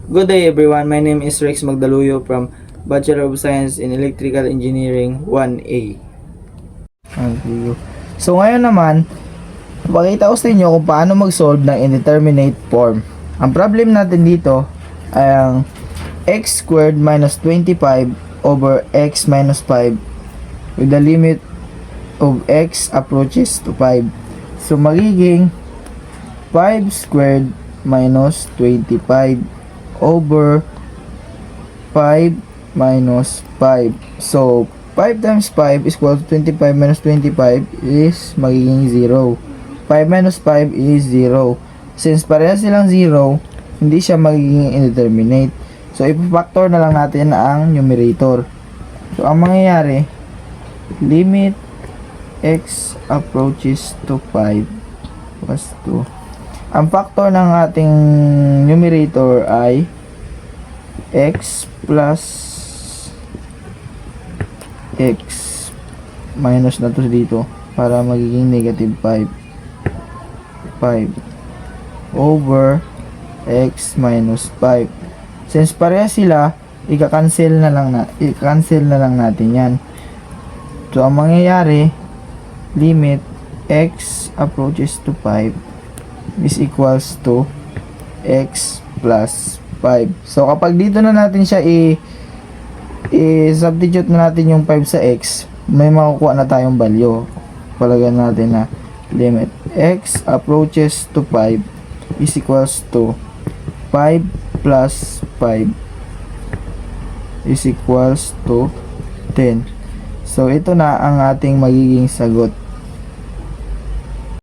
Good day everyone, my name is Rex Magdaluyo from Bachelor of Science in Electrical Engineering 1A. So ngayon naman, pakita ko sa inyo kung paano mag-solve ng indeterminate form. Ang problem natin dito ay ang x squared minus 25 over x minus 5 with the limit of x approaches to 5. So magiging 5 squared minus 25 over 5 minus 5. So 5 times 5 is equal to 25 minus 25 is magiging 0. 5 minus 5 is 0. Since parehas silang 0, hindi siya magiging indeterminate. So ipa-factor na lang natin ang numerator. So ang mangyayari, limit x approaches to 5 was 2. Ang factor ng ating numerator ay x plus x minus na to dito para magiging negative 5 over x minus 5. Since pareha sila, i-cancel na lang natin yan. So ang mangyayari, limit x approaches to 5 is equals to x plus 5. So kapag dito na natin siya i-substitute na natin yung 5 sa x, may makukuha na tayong value. Palagyan natin na limit x approaches to 5 is equals to 5 plus 5 is equals to 10. So ito na ang ating magiging sagot.